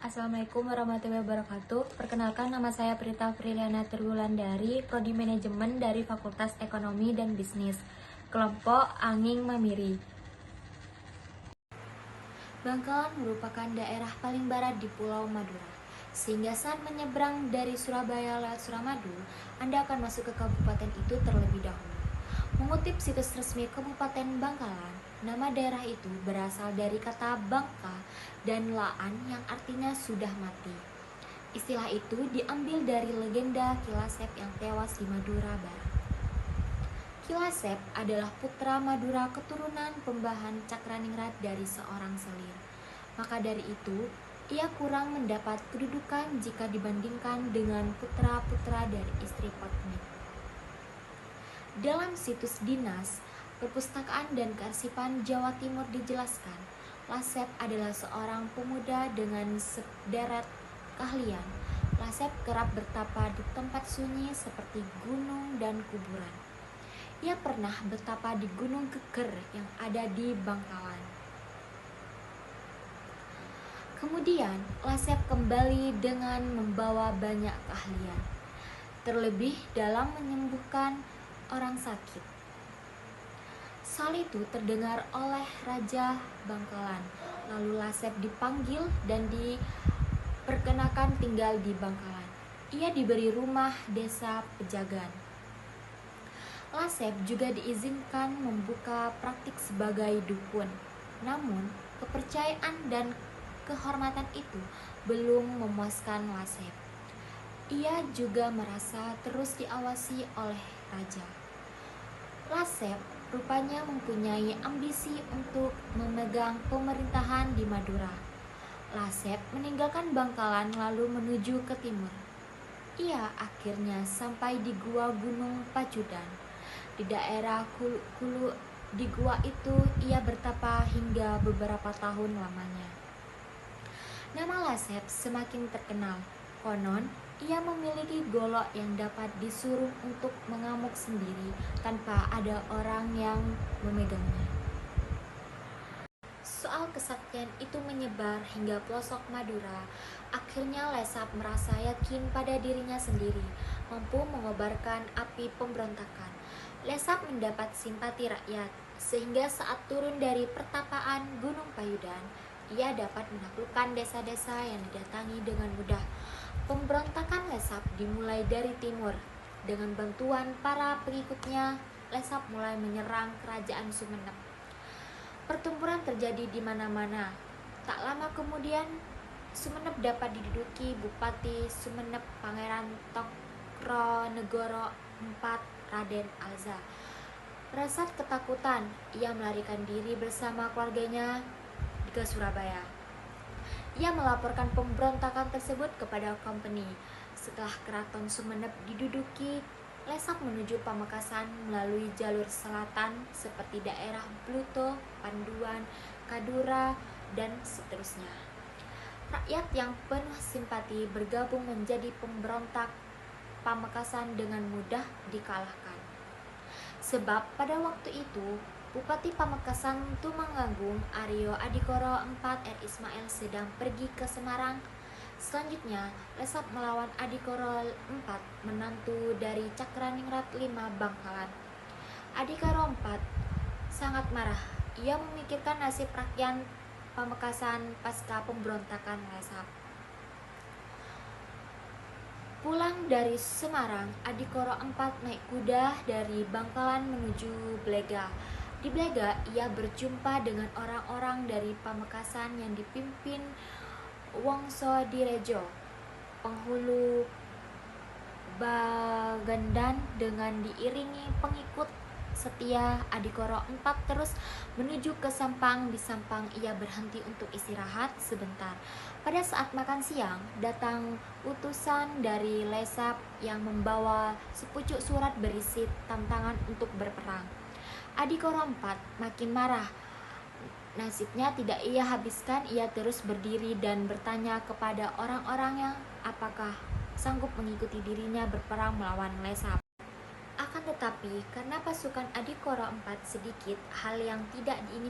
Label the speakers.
Speaker 1: Assalamualaikum warahmatullahi wabarakatuh. Perkenalkan, nama saya Prita Friliana Triwulandari, Prodi Manajemen dari Fakultas Ekonomi dan Bisnis, kelompok Anging Mamiri. Bangkalan merupakan daerah paling barat di Pulau Madura, sehingga saat menyeberang dari Surabaya lewat Suramadu, Anda akan masuk ke kabupaten itu terlebih dahulu. Mengutip situs resmi Kabupaten Bangkalan, nama daerah itu berasal dari kata bangka dan laan yang artinya sudah mati. Istilah itu diambil dari legenda Ki Lasep yang tewas di Madura Barat. Ki Lasep adalah putra Madura keturunan pembahan Cakraningrat dari seorang selir. Maka dari itu, ia kurang mendapat kedudukan jika dibandingkan dengan putra-putra dari istri Potnik. Dalam situs Dinas Perpustakaan dan Kearsipan Jawa Timur dijelaskan, Lasep adalah seorang pemuda dengan sederet keahlian. Lasep kerap bertapa di tempat sunyi seperti gunung dan kuburan. Ia pernah bertapa di Gunung Keker yang ada di Bangkalan. Kemudian, Lasep kembali dengan membawa banyak keahlian, terlebih dalam menyembuhkan orang sakit. Soal itu terdengar oleh Raja Bangkalan. Lalu Lasep dipanggil dan diperkenakan tinggal di Bangkalan. Ia diberi rumah desa Pejagan. Lasep juga diizinkan membuka praktik sebagai dukun. Namun, kepercayaan dan kehormatan itu belum memuaskan Lasep. Ia juga merasa terus diawasi oleh raja. Lasep rupanya mempunyai ambisi untuk memegang pemerintahan di Madura. Lasep meninggalkan Bangkalan lalu menuju ke timur. Ia akhirnya sampai di Gua Gunung Pacudan. Di daerah Kulu di gua itu ia bertapa hingga beberapa tahun lamanya. Nama Lasep semakin terkenal. Konon, ia memiliki golok yang dapat disuruh untuk mengamuk sendiri tanpa ada orang yang memegangnya. Soal kesaktian itu menyebar hingga pelosok Madura. Akhirnya Lasep merasa yakin pada dirinya sendiri, mampu mengobarkan api pemberontakan. Lasep mendapat simpati rakyat, sehingga saat turun dari pertapaan Gunung Payudan, ia dapat menaklukkan desa-desa yang didatangi dengan mudah. Pemberontakan Lasep dimulai dari timur. Dengan bantuan para pengikutnya, Lasep mulai menyerang kerajaan Sumenep. Pertempuran terjadi di mana-mana. Tak lama kemudian, Sumenep dapat diduduki Bupati Sumenep Pangeran Tokronegoro IV Raden Alza. Rasa ketakutan, ia melarikan diri bersama keluarganya ke Surabaya. Ia melaporkan pemberontakan tersebut kepada Company. Setelah keraton Sumenep diduduki, Lasep menuju Pamekasan melalui jalur selatan seperti daerah Bluto, Panduan, Kadura, dan seterusnya. Rakyat yang penuh simpati bergabung menjadi pemberontak. Pamekasan dengan mudah dikalahkan. Sebab pada waktu itu, Bupati Pamekasan Tumanggung Aryo Adikoro IV R. Ismail sedang pergi ke Semarang. Selanjutnya, Lasep melawan Adikoro IV, menantu dari Cakraningrat V Bangkalan. Adikoro IV sangat marah. Ia memikirkan nasib rakyat Pamekasan pasca pemberontakan Lasep. Pulang dari Semarang, Adikoro IV naik kuda dari Bangkalan menuju Blega. Di Blega, ia berjumpa dengan orang-orang dari Pamekasan yang dipimpin Wongso Direjo, penghulu Bagandan, dengan diiringi pengikut setia. Adikoro IV terus menuju ke Sampang. Di Sampang ia berhenti untuk istirahat sebentar. Pada saat makan siang, datang utusan dari Lasep yang membawa sepucuk surat berisi tantangan untuk berperang. Adikoro IV makin marah. Nasibnya tidak ia habiskan. Ia terus berdiri dan bertanya kepada orang-orang yang apakah sanggup mengikuti dirinya berperang melawan Lasep. Akan tetapi, karena pasukan Adikoro IV sedikit, hal yang tidak diinginkan